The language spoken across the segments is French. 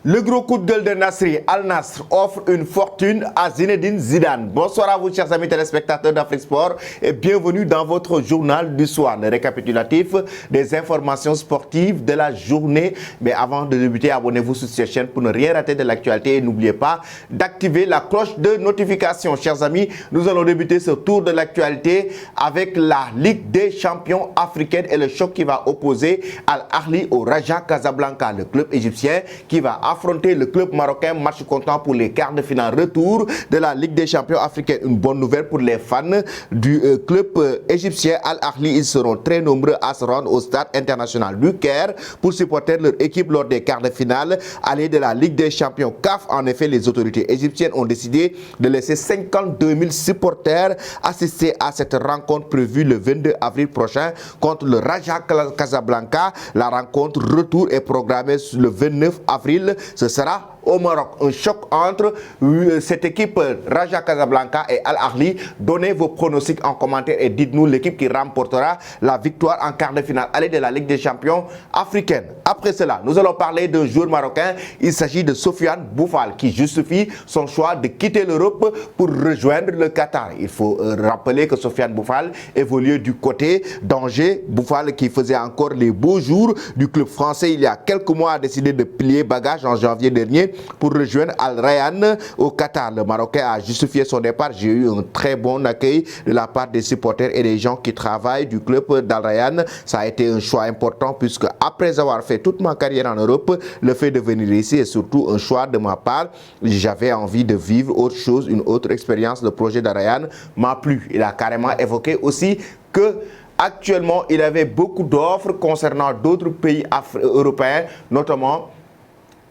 Le gros coup de gueule de Nasri, Al Nassr offre une fortune à Zinedine Zidane. Bonsoir à vous, chers amis téléspectateurs d'Afrique Sport, et bienvenue dans votre journal du soir, le récapitulatif des informations sportives de la journée. Mais avant de débuter, abonnez-vous sur cette chaîne pour ne rien rater de l'actualité et n'oubliez pas d'activer la cloche de notification. Chers amis, nous allons débuter ce tour de l'actualité avec la Ligue des champions africaine et le choc qui va opposer Al Ahly au Raja Casablanca, le club égyptien qui va affronter le club marocain. Match comptant pour les quarts de finale retour de la Ligue des champions africaine. Une bonne nouvelle pour les fans du club égyptien Al Ahly. Ils seront très nombreux à se rendre au stade international du Caire pour supporter leur équipe lors des quarts de finale aller de la Ligue des champions CAF. En effet, les autorités égyptiennes ont décidé de laisser 52 000 supporters assister à cette rencontre prévue le 22 avril prochain contre le Raja Casablanca. La rencontre retour est programmée le 29 avril. Ce sera au Maroc. Un choc entre cette équipe Raja Casablanca et Al Ahly. Donnez vos pronostics en commentaire et dites-nous l'équipe qui remportera la victoire en quart de finale aller de la Ligue des champions africaine. Après cela, nous allons parler d'un joueur marocain. Il s'agit de Sofiane Boufal qui justifie son choix de quitter l'Europe pour rejoindre le Qatar. Il faut rappeler que Sofiane Boufal évoluait du côté d'Angers. Boufal qui faisait encore les beaux jours du club français il y a quelques mois a décidé de plier bagage en janvier dernier pour rejoindre Al Rayyan au Qatar. Le Marocain a justifié son départ. J'ai eu un très bon accueil de la part des supporters et des gens qui travaillent du club d'Al Rayyan. Ça a été un choix important puisque après avoir fait toute ma carrière en Europe, le fait de venir ici est surtout un choix de ma part. J'avais envie de vivre autre chose, une autre expérience. Le projet d'Al Rayyan m'a plu. Il a carrément évoqué aussi que actuellement il avait beaucoup d'offres concernant d'autres pays européens, notamment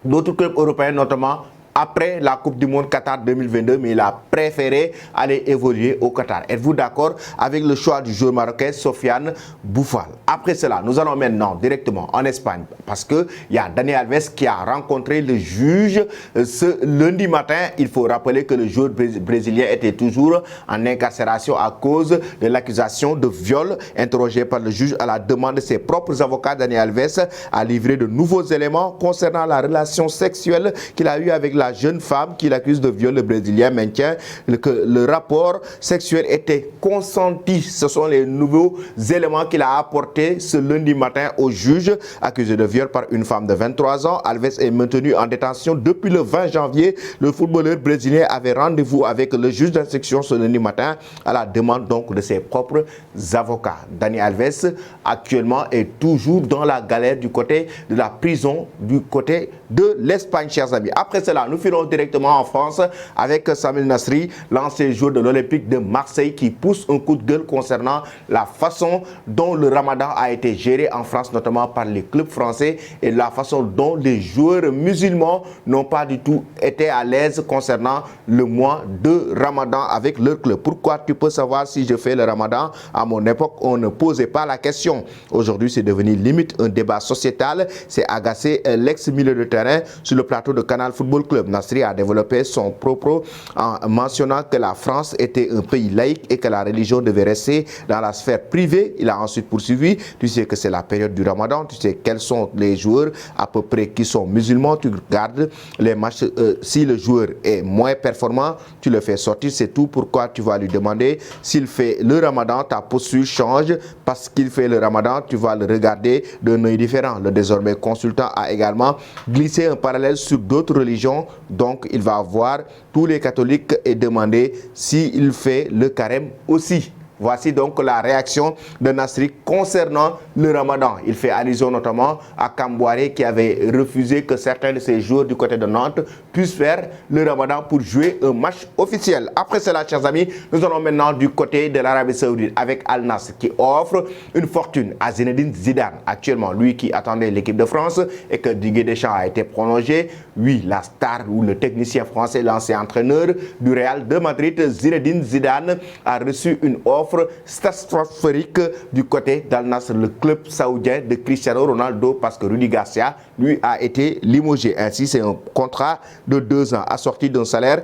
d'autres clubs européens, notamment après la Coupe du Monde Qatar 2022, mais il a préféré aller évoluer au Qatar. Êtes-vous d'accord avec le choix du joueur marocain Sofiane Boufal? Après cela, nous allons maintenant directement en Espagne parce qu'il y a Dani Alves qui a rencontré le juge ce lundi matin. Il faut rappeler que le joueur brésilien était toujours en incarcération à cause de l'accusation de viol. Interrogé par le juge à la demande de ses propres avocats, Dani Alves a livré de nouveaux éléments concernant la relation sexuelle qu'il a eue avec la jeune femme qui l'accuse de viol. Le Brésilien maintient que le rapport sexuel était consenti. Ce sont les nouveaux éléments qu'il a apportés ce lundi matin au juge. Accusé de viol par une femme de 23 ans, Alves est maintenu en détention depuis le 20 janvier. Le footballeur brésilien avait rendez-vous avec le juge d'instruction ce lundi matin à la demande donc de ses propres avocats. Dani Alves actuellement est toujours dans la galère du côté de la prison du côté de l'Espagne, chers amis. Après cela, nous filons directement en France avec Samir Nasri, l'ancien joueur de l'Olympique de Marseille, qui pousse un coup de gueule concernant la façon dont le Ramadan a été géré en France, notamment par les clubs français, et la façon dont les joueurs musulmans n'ont pas du tout été à l'aise concernant le mois de Ramadan avec leur club. Pourquoi? Tu peux savoir si je fais le Ramadan? À mon époque, on ne posait pas la question. Aujourd'hui, c'est devenu limite un débat sociétal. C'est agacé l'ex-milieu de terrain sur le plateau de Canal Football Club. Nasri a développé son propos en mentionnant que la France était un pays laïque et que la religion devait rester dans la sphère privée. Il a ensuite poursuivi: tu sais que c'est la période du Ramadan, tu sais quels sont les joueurs à peu près qui sont musulmans, tu regardes les matchs, si le joueur est moins performant, tu le fais sortir, c'est tout. Pourquoi tu vas lui demander s'il fait le Ramadan? Ta posture change parce qu'il fait le Ramadan, tu vas le regarder d'un œil différent. Le désormais consultant a également glissé un parallèle sur d'autres religions. Donc il va voir tous les catholiques et demander s'il fait le carême aussi. Voici donc la réaction de Nasri concernant le Ramadan. Il fait allusion notamment à Kambouaré qui avait refusé que certains de ses joueurs du côté de Nantes puissent faire le Ramadan pour jouer un match officiel. Après cela, chers amis, nous allons maintenant du côté de l'Arabie Saoudite avec Al Nassr qui offre une fortune à Zinedine Zidane. Actuellement, lui qui attendait l'équipe de France et que Didier Deschamps a été prolongé. Oui, la star ou le technicien français, l'ancien entraîneur du Real de Madrid, Zinedine Zidane, a reçu une offre stratosphérique du côté d'Al Nassr, le club saoudien de Cristiano Ronaldo, parce que Rudy Garcia, lui, a été limogé. Ainsi, c'est un contrat de 2 ans assorti d'un salaire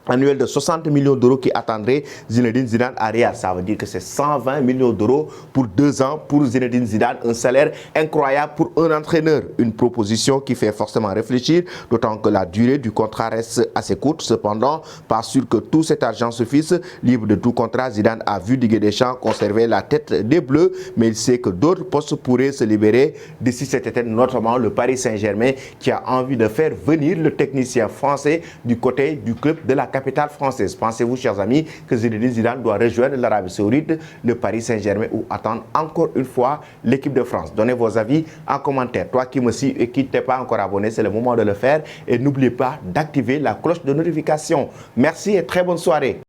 annuel de 60 millions d'euros qui attendrait Zinedine Zidane à Real. Ça veut dire que c'est 120 millions d'euros pour 2 ans pour Zinedine Zidane, un salaire incroyable pour un entraîneur. Une proposition qui fait forcément réfléchir, d'autant que la durée du contrat reste assez courte. Cependant, pas sûr que tout cet argent suffise. Libre de tout contrat, Zidane a vu Didier Deschamps conserver la tête des Bleus, mais il sait que d'autres postes pourraient se libérer d'ici cet été, notamment le Paris Saint-Germain qui a envie de faire venir le technicien français du côté du club de la capitale française. Pensez-vous, chers amis, que Zinedine Zidane doit rejoindre l'Arabie Saoudite, le Paris Saint-Germain ou attendre encore une fois l'équipe de France? Donnez vos avis en commentaire. Toi qui me suis et qui t'es pas encore abonné, c'est le moment de le faire. Et n'oubliez pas d'activer la cloche de notification. Merci et très bonne soirée.